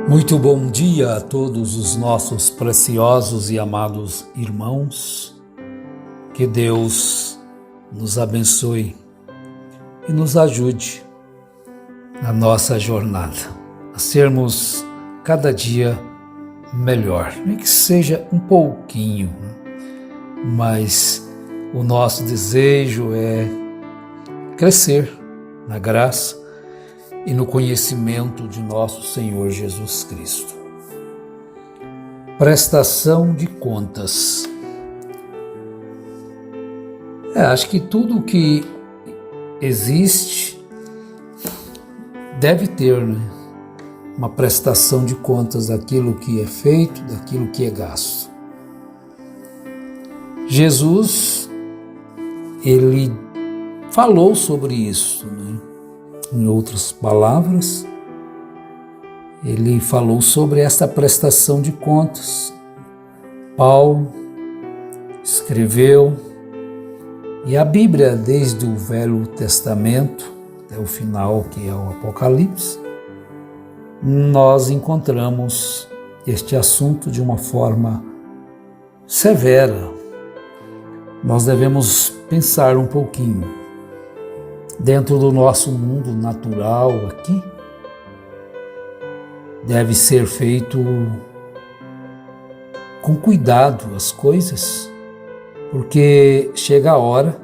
Muito bom dia a todos os nossos preciosos e amados irmãos. Que Deus nos abençoe e nos ajude na nossa jornada a sermos cada dia melhor, nem que seja um pouquinho, mas o nosso desejo é crescer na graça e no conhecimento de nosso Senhor Jesus Cristo. Prestação de contas. Acho que tudo que existe deve ter, uma prestação de contas daquilo que é feito, daquilo que é gasto. Jesus, ele falou sobre isso, Em outras palavras, ele falou sobre esta prestação de contas. Paulo escreveu, e a Bíblia, desde o Velho Testamento até o final, que é o Apocalipse, nós encontramos este assunto de uma forma severa. Nós devemos pensar um pouquinho. Dentro do nosso mundo natural aqui, deve ser feito com cuidado as coisas, porque chega a hora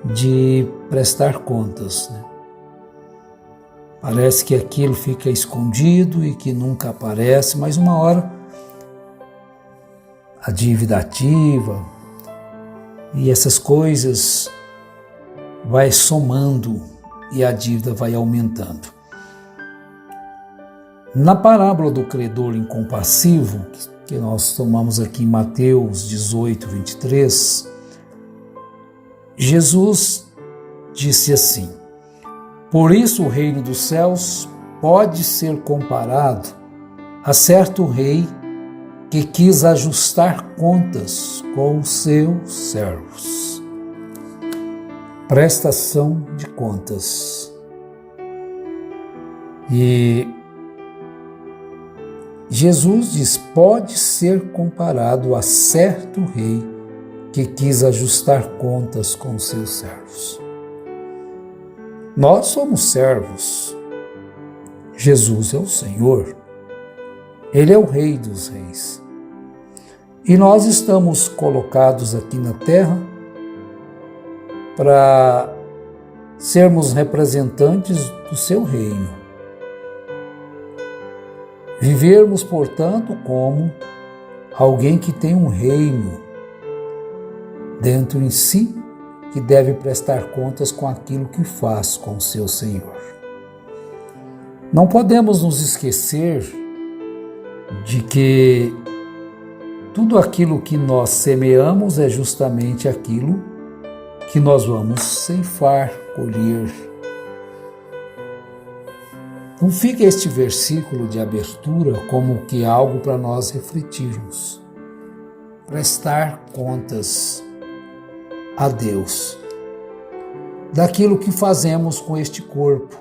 de prestar contas. Parece que aquilo fica escondido e que nunca aparece, mas uma hora a dívida ativa e essas coisas vai somando e a dívida vai aumentando. Na parábola do credor incompassivo, que nós tomamos aqui em Mateus 18, 23, Jesus disse assim: por isso o reino dos céus pode ser comparado a certo rei que quis ajustar contas com os seus servos. Prestação de contas. E Jesus diz: pode ser comparado a certo rei que quis ajustar contas com seus servos. Nós somos servos. Jesus é o Senhor. Ele é o Rei dos Reis. E nós estamos colocados aqui na terra para sermos representantes do seu reino. Vivermos, portanto, como alguém que tem um reino dentro em si, que deve prestar contas com aquilo que faz com o seu Senhor. Não podemos nos esquecer de que tudo aquilo que nós semeamos é justamente aquilo que nós vamos ceifar, colher. Então fica este versículo de abertura como que algo para nós refletirmos. Prestar contas a Deus daquilo que fazemos com este corpo,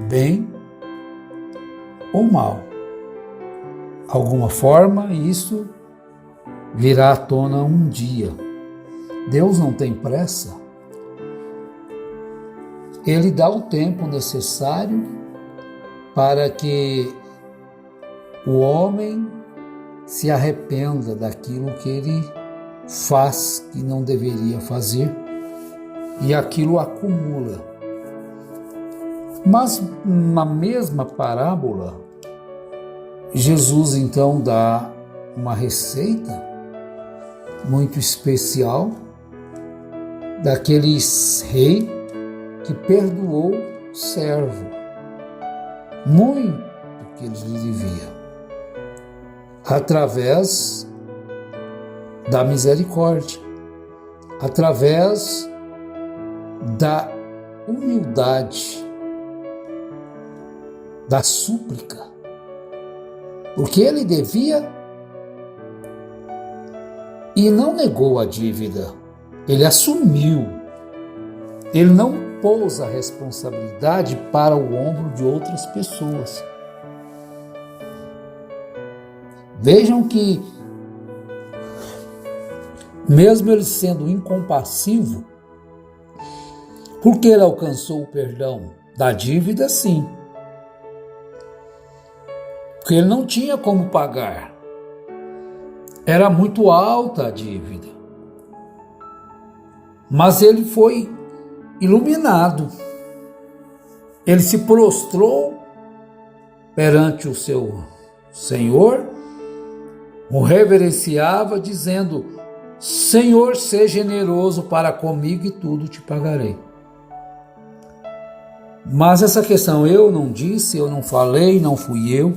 bem ou mal. Alguma forma, isso virá à tona um dia. Deus não tem pressa. Ele dá o tempo necessário para que o homem se arrependa daquilo que ele faz que não deveria fazer, e aquilo acumula. Mas na mesma parábola, Jesus então dá uma receita muito especial daquele rei que perdoou o servo muito que ele lhe devia, através da misericórdia, através da humildade, da súplica, porque ele devia e não negou a dívida. Ele assumiu, ele não pôs a responsabilidade para o ombro de outras pessoas. Vejam que, mesmo ele sendo incompassivo, porque ele alcançou o perdão da dívida, sim. Porque ele não tinha como pagar. Era muito alta a dívida. Mas ele foi iluminado. Ele se prostrou perante o seu Senhor, o reverenciava, dizendo: Senhor, seja generoso para comigo e tudo te pagarei. Mas essa questão eu não disse, eu não falei, não fui eu,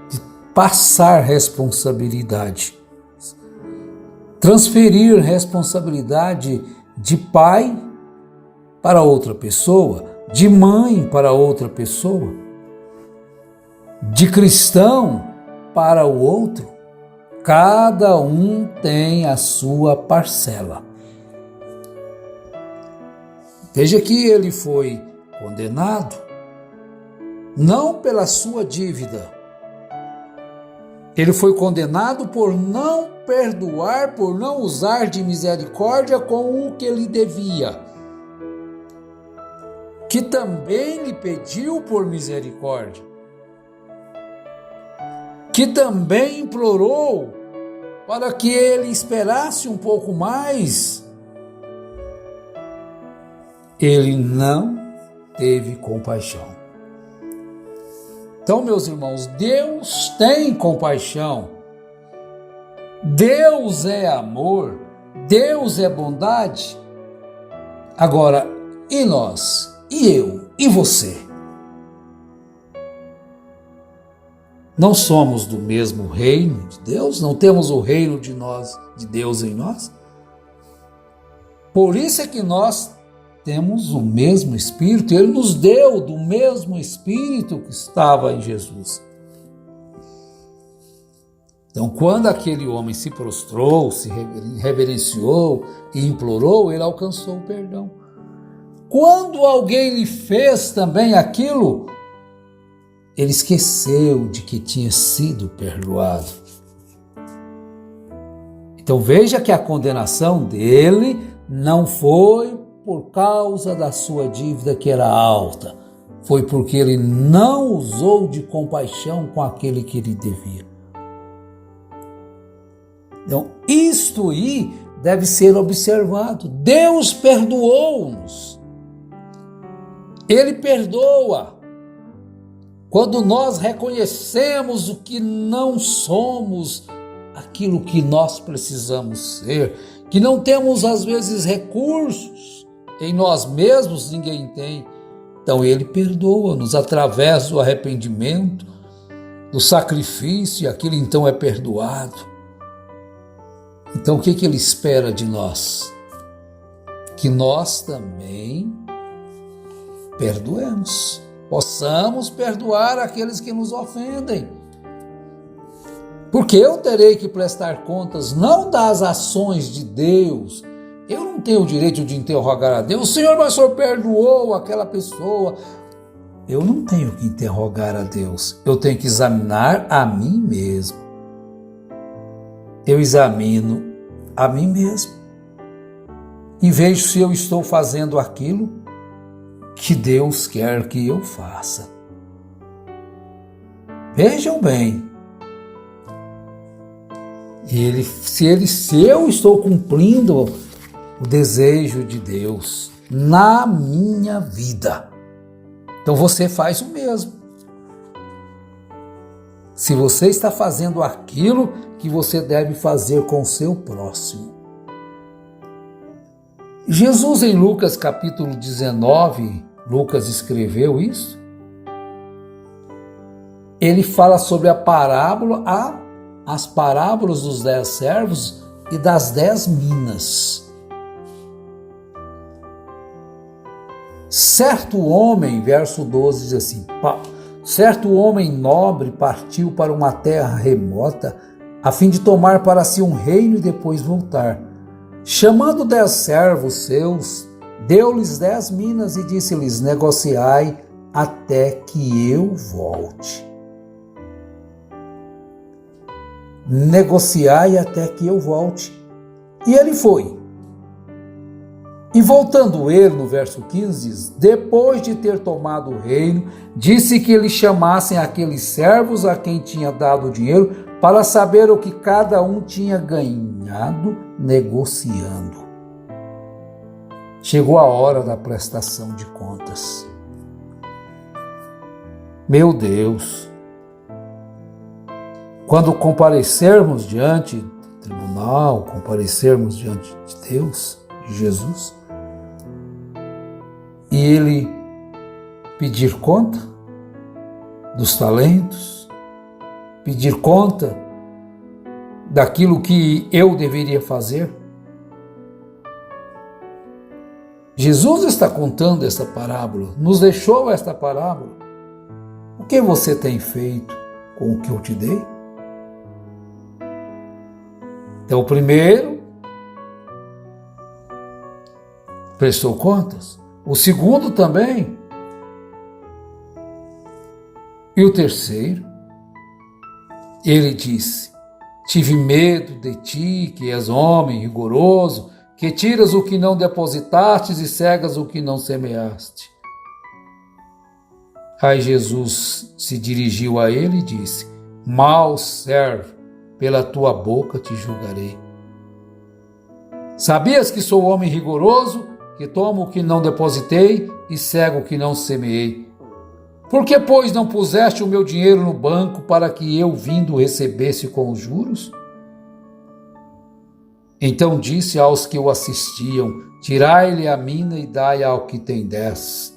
de passar responsabilidade, transferir responsabilidade de pai para outra pessoa, de mãe para outra pessoa, de cristão para o outro. Cada um tem a sua parcela. Veja que ele foi condenado não pela sua dívida. Ele foi condenado por não perdoar, por não usar de misericórdia com o que lhe devia, que também lhe pediu por misericórdia, que também implorou para que ele esperasse um pouco mais. Ele não teve compaixão. Então, meus irmãos, Deus tem compaixão. Deus é amor. Deus é bondade. Agora, e nós? E eu? E você? Não somos do mesmo reino de Deus? Não temos o reino de Deus em nós? Por isso é que nós temos o mesmo Espírito. Ele nos deu do mesmo Espírito que estava em Jesus. Então, quando aquele homem se prostrou, se reverenciou e implorou, ele alcançou o perdão. Quando alguém lhe fez também aquilo, ele esqueceu de que tinha sido perdoado. Então veja que a condenação dele não foi por causa da sua dívida que era alta. Foi porque ele não usou de compaixão com aquele que lhe devia. Então isto aí deve ser observado. Deus perdoou-nos. Ele perdoa. Quando nós reconhecemos o que não somos, aquilo que nós precisamos ser, que não temos às vezes recursos em nós mesmos, ninguém tem. Então ele perdoa-nos através do arrependimento, do sacrifício, e aquilo então é perdoado. Então o que ele espera de nós? Que nós também perdoemos. Possamos perdoar aqueles que nos ofendem. Porque eu terei que prestar contas não das ações de Deus. Eu não tenho o direito de interrogar a Deus. Senhor, mas o Senhor perdoou aquela pessoa. Eu não tenho que interrogar a Deus. Eu tenho que examinar a mim mesmo. Eu examino a mim mesmo. E vejo se eu estou fazendo aquilo que Deus quer que eu faça. Vejam bem. Se eu estou cumprindo o desejo de Deus na minha vida, então você faz o mesmo. Se você está fazendo aquilo que você deve fazer com o seu próximo. Jesus, em Lucas capítulo 19, Lucas escreveu isso. Ele fala sobre a parábola, as parábolas dos 10 servos e das 10 minas. Certo homem, verso 12 diz assim: certo homem nobre partiu para uma terra remota a fim de tomar para si um reino e depois voltar. Chamando 10 servos seus, deu-lhes 10 minas e disse-lhes: negociai até que eu volte. negociai até que eu volte. E ele foi. E voltando ele, no verso 15, diz, depois de ter tomado o reino, disse que eles chamassem aqueles servos a quem tinha dado o dinheiro para saber o que cada um tinha ganhado negociando. Chegou a hora da prestação de contas. Meu Deus! Quando comparecermos diante do tribunal, comparecermos diante de Deus, de Jesus, e Ele pedir conta dos talentos, pedir conta daquilo que eu deveria fazer. Jesus está contando essa parábola, nos deixou esta parábola. O que você tem feito com o que eu te dei? Então, o primeiro prestou contas, o segundo também, e o terceiro, ele disse, tive medo de ti, que és homem rigoroso, que tiras o que não depositastes e cegas o que não semeaste. Aí Jesus se dirigiu a ele e disse, mau servo, pela tua boca te julgarei. Sabias que sou homem rigoroso, que tomo o que não depositei e cego o que não semeei? Por que, pois, não puseste o meu dinheiro no banco para que eu, vindo, recebesse com os juros? Então disse aos que o assistiam, tirai-lhe a mina e dai ao que tem 10.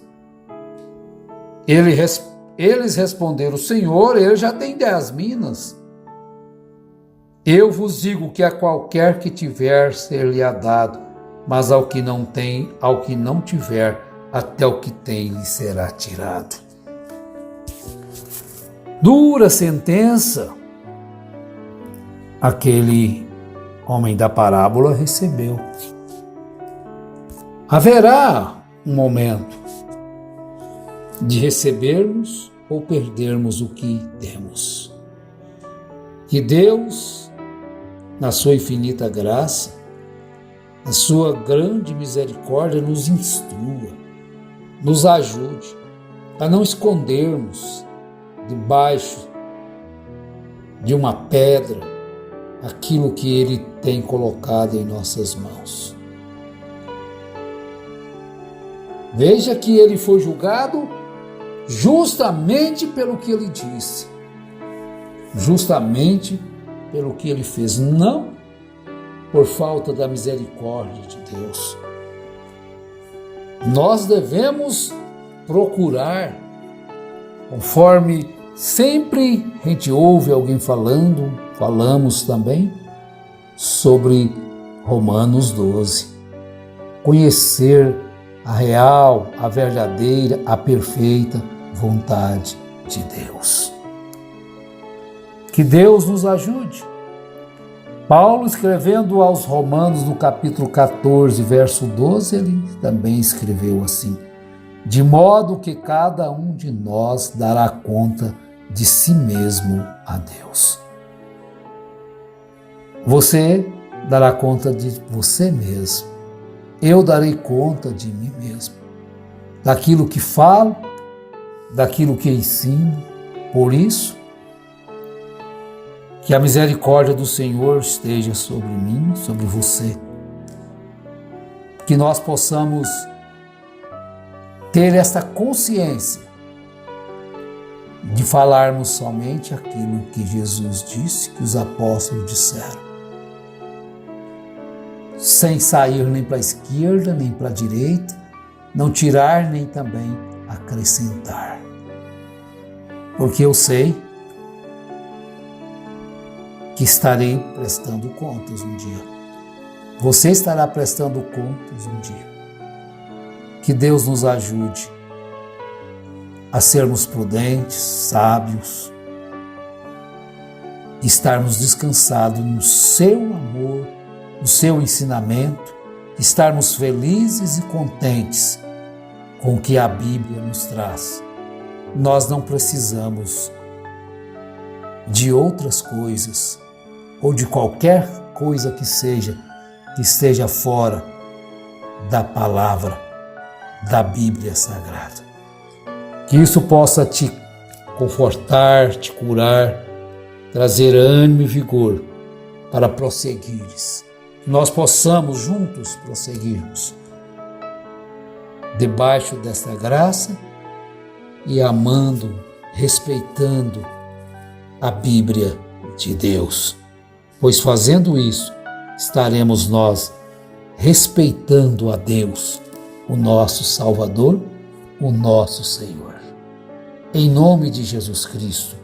Eles responderam, Senhor, ele já tem 10 minas. Eu vos digo que a qualquer que tiver ser-lhe-á dado, mas ao que não tem, ao que não tiver, até o que tem lhe será tirado. Dura sentença aquele homem da parábola recebeu. Haverá um momento de recebermos ou perdermos o que temos. Que Deus, na sua infinita graça, na sua grande misericórdia, nos instrua, nos ajude a não escondermos debaixo de uma pedra aquilo que Ele tem colocado em nossas mãos. Veja que ele foi julgado justamente pelo que ele disse, justamente pelo que ele fez, não por falta da misericórdia de Deus. Nós devemos procurar, conforme sempre a gente ouve alguém falamos também sobre Romanos 12, conhecer a real, a verdadeira, a perfeita vontade de Deus. Que Deus nos ajude. Paulo, escrevendo aos Romanos no capítulo 14, verso 12, ele também escreveu assim, de modo que cada um de nós dará conta de si mesmo a Deus. Você dará conta de você mesmo. Eu darei conta de mim mesmo, daquilo que falo, daquilo que ensino. Por isso, que a misericórdia do Senhor esteja sobre mim, sobre você. Que nós possamos ter essa consciência de falarmos somente aquilo que Jesus disse, que os apóstolos disseram. Sem sair nem para a esquerda, nem para a direita, não tirar nem também acrescentar. Porque eu sei que estarei prestando contas um dia. Você estará prestando contas um dia. Que Deus nos ajude a sermos prudentes, sábios, estarmos descansados no seu amor, no seu ensinamento, estarmos felizes e contentes com o que a Bíblia nos traz. Nós não precisamos de outras coisas ou de qualquer coisa que esteja fora da palavra da Bíblia Sagrada. Que isso possa te confortar, te curar, trazer ânimo e vigor para prosseguires. Que nós possamos juntos prosseguirmos debaixo desta graça e amando, respeitando a Bíblia de Deus. Pois fazendo isso, estaremos nós respeitando a Deus, o nosso Salvador, o nosso Senhor. Em nome de Jesus Cristo,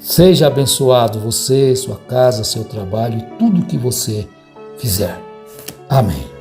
seja abençoado você, sua casa, seu trabalho e tudo que você fizer. Amém.